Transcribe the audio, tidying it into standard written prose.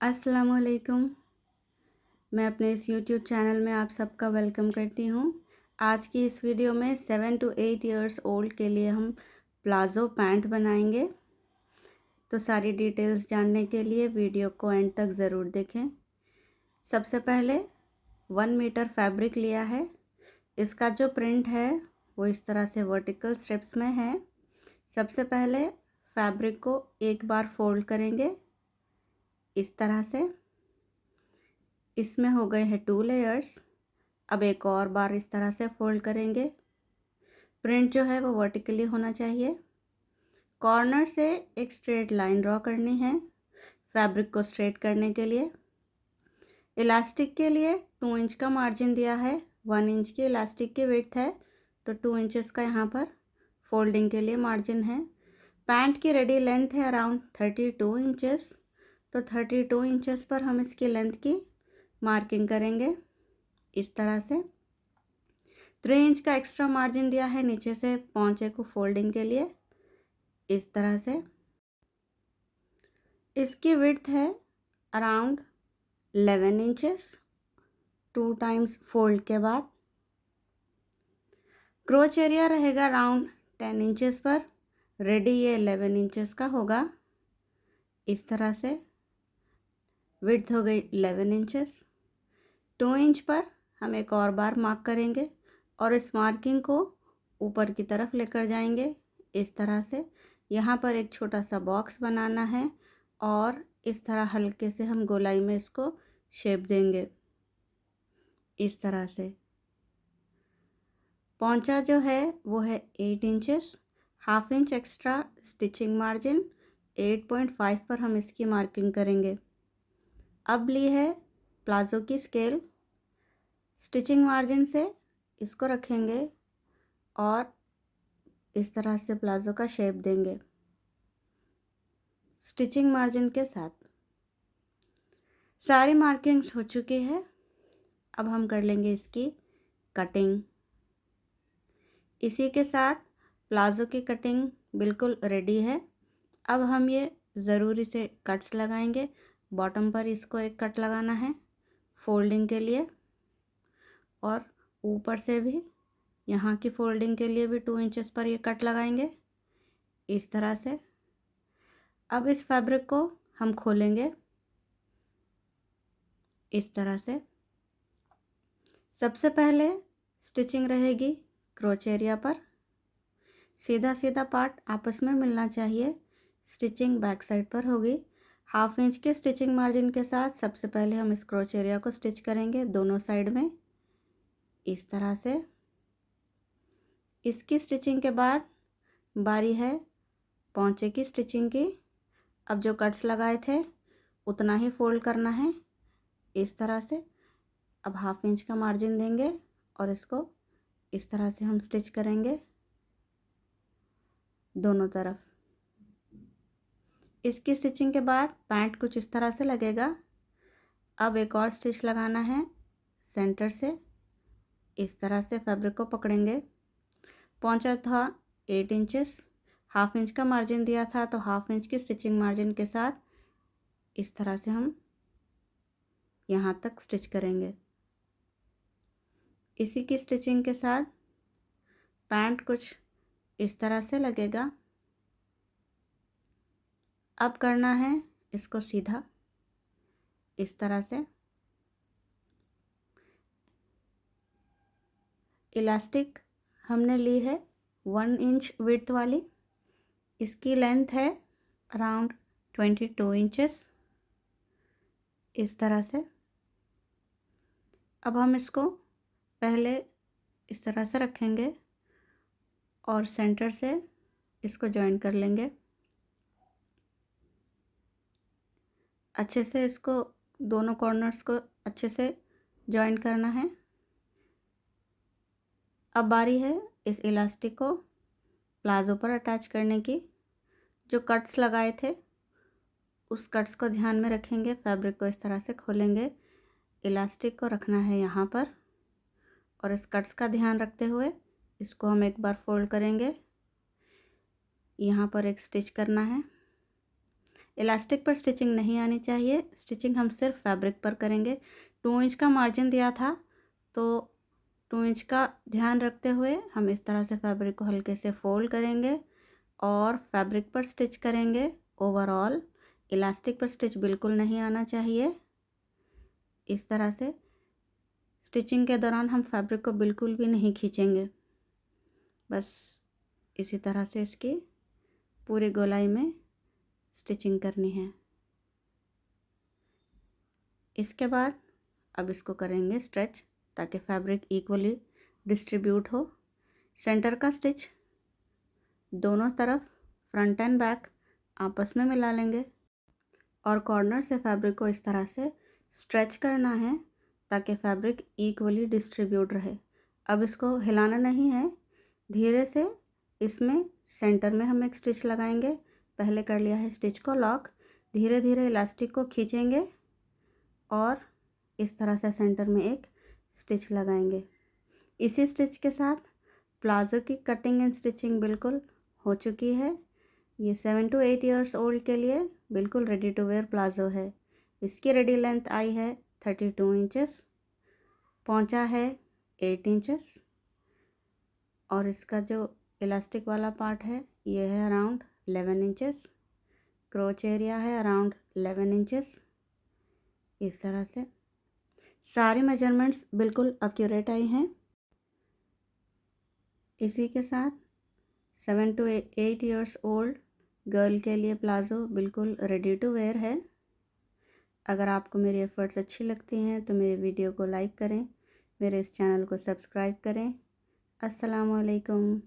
अस्सलामुअलैकुम। मैं अपने इस यूट्यूब चैनल में आप सबका वेलकम करती हूँ। आज की इस वीडियो में 7 to 8 इयर्स ओल्ड के लिए हम प्लाज़ो पैंट बनाएंगे। तो सारी डिटेल्स जानने के लिए वीडियो को एंड तक ज़रूर देखें। सबसे पहले 1 मीटर फैब्रिक लिया है। इसका जो प्रिंट है वो इस तरह से वर्टिकल स्ट्रिप्स में है। सबसे पहले फैब्रिक को एक बार फोल्ड करेंगे इस तरह से। इसमें हो गए हैं 2 लेयर्स। अब एक और बार इस तरह से फोल्ड करेंगे। प्रिंट जो है वो वर्टिकली होना चाहिए। कॉर्नर से एक स्ट्रेट लाइन ड्रॉ करनी है फैब्रिक को स्ट्रेट करने के लिए। इलास्टिक के लिए 2 इंच का मार्जिन दिया है। 1 इंच की इलास्टिक की विड्थ है तो 2 इंचेस का यहाँ पर फोल्डिंग के लिए मार्जिन है। पैंट की रेडी लेंथ है अराउंड 32 इंचेस। तो 32 इंचेस पर हम इसकी लेंथ की मार्किंग करेंगे इस तरह से। 3 इंच का एक्स्ट्रा मार्जिन दिया है नीचे से पौंचे को फोल्डिंग के लिए इस तरह से। इसकी विड्थ है अराउंड 11 इंचेस 2 टाइम्स फोल्ड के बाद। क्रोच एरिया रहेगा अराउंड 10 इंचेस पर। रेडी ये 11 इंचेस का होगा इस तरह से। विड्थ हो गई 11 इंचेस। 2 इंच पर हम एक और बार मार्क करेंगे और इस मार्किंग को ऊपर की तरफ लेकर जाएंगे इस तरह से। यहाँ पर एक छोटा सा बॉक्स बनाना है और इस तरह हल्के से हम गोलाई में इसको शेप देंगे इस तरह से। पौंचा जो है वो है 8 inches. Half inch extra stitching margin 8.5 पर हम इसकी मार्किंग करेंगे। अब ली है प्लाज़ो की स्केल। स्टिचिंग मार्जिन से इसको रखेंगे और इस तरह से प्लाज़ो का शेप देंगे स्टिचिंग मार्जिन के साथ। सारी मार्किंग्स हो चुकी है। अब हम कर लेंगे इसकी कटिंग। इसी के साथ प्लाज़ो की कटिंग बिल्कुल रेडी है। अब हम ये ज़रूरी से कट्स लगाएंगे। बॉटम पर इसको एक कट लगाना है फोल्डिंग के लिए और ऊपर से भी यहाँ की फोल्डिंग के लिए भी 2 इंचेस पर ये कट लगाएंगे इस तरह से। अब इस फैब्रिक को हम खोलेंगे इस तरह से। सबसे पहले स्टिचिंग रहेगी क्रोच एरिया पर। सीधा सीधा पार्ट आपस में मिलना चाहिए। स्टिचिंग बैक साइड पर होगी। हाफ इंच के स्टिचिंग मार्जिन के साथ सबसे पहले हम इस क्रोच एरिया को स्टिच करेंगे दोनों साइड में इस तरह से। इसकी स्टिचिंग के बाद बारी है पौंचे की स्टिचिंग की। अब जो कट्स लगाए थे उतना ही फोल्ड करना है इस तरह से। अब हाफ इंच का मार्जिन देंगे और इसको इस तरह से हम स्टिच करेंगे दोनों तरफ। इसकी स्टिचिंग के बाद पैंट कुछ इस तरह से लगेगा। अब एक और स्टिच लगाना है सेंटर से इस तरह से। फैब्रिक को पकड़ेंगे। पौंचा था 8 इंचेस। हाफ इंच का मार्जिन दिया था तो हाफ इंच की स्टिचिंग मार्जिन के साथ इस तरह से हम यहाँ तक स्टिच करेंगे। इसी की स्टिचिंग के साथ पैंट कुछ इस तरह से लगेगा। अब करना है इसको सीधा इस तरह से। इलास्टिक हमने ली है 1 इंच विड्थ वाली। इसकी लेंथ है अराउंड 22 इंचेस इस तरह से। अब हम इसको पहले इस तरह से रखेंगे और सेंटर से इसको जॉइन कर लेंगे अच्छे से। इसको दोनों कॉर्नर्स को अच्छे से जॉइन करना है। अब बारी है इस इलास्टिक को प्लाज़ो पर अटैच करने की। जो कट्स लगाए थे उस कट्स को ध्यान में रखेंगे। फैब्रिक को इस तरह से खोलेंगे। इलास्टिक को रखना है यहाँ पर और इस कट्स का ध्यान रखते हुए इसको हम एक बार फोल्ड करेंगे। यहाँ पर एक स्टिच करना है। इलास्टिक पर स्टिचिंग नहीं आनी चाहिए, स्टिचिंग हम सिर्फ फैब्रिक पर करेंगे। 2 इंच का मार्जिन दिया था, तो 2 इंच का ध्यान रखते हुए हम इस तरह से फैब्रिक को हल्के से फोल्ड करेंगे और फैब्रिक पर स्टिच करेंगे। ओवरऑल इलास्टिक पर स्टिच बिल्कुल नहीं आना चाहिए। इस तरह से स्टिचिंग के दौरान हम फैब्रिक को बिल्कुल भी नहीं खींचेंगे, बस इसी तरह से इसकी पूरी गोलाई में स्टिचिंग करनी है। इसके बाद अब इसको करेंगे स्ट्रेच ताकि फैब्रिक इक्वली डिस्ट्रीब्यूट हो। सेंटर का स्टिच दोनों तरफ फ्रंट एंड बैक आपस में मिला लेंगे और कॉर्नर से फैब्रिक को इस तरह से स्ट्रेच करना है ताकि फैब्रिक इक्वली डिस्ट्रीब्यूट रहे। अब इसको हिलाना नहीं है, धीरे से इसमें सेंटर में हम एक स्टिच लगाएंगे। पहले कर लिया है स्टिच को लॉक, धीरे धीरे इलास्टिक को खींचेंगे और इस तरह से सेंटर में एक स्टिच लगाएंगे। इसी स्टिच के साथ प्लाज़ो की कटिंग एंड स्टिचिंग बिल्कुल हो चुकी है। ये 7 to 8 ईयर्स ओल्ड के लिए बिल्कुल रेडी टू वेयर प्लाज़ो है। इसकी रेडी लेंथ आई है 32 इंचेस, पहुंचा है 8 इंचेस और इसका जो इलास्टिक वाला पार्ट है ये है अराउंड 11 इंचेस, क्रोच एरिया है अराउंड 11 इंचेस। इस तरह से सारे मेजरमेंट्स बिल्कुल एक्यूरेट आई हैं। इसी के साथ 7 to 8 ईयर्स ओल्ड गर्ल के लिए प्लाज़ो बिल्कुल रेडी टू वेयर है। अगर आपको मेरी एफ़र्ट्स अच्छी लगती हैं तो मेरे वीडियो को लाइक करें, मेरे इस चैनल को सब्सक्राइब करें। अस्सलाम वालेकुम।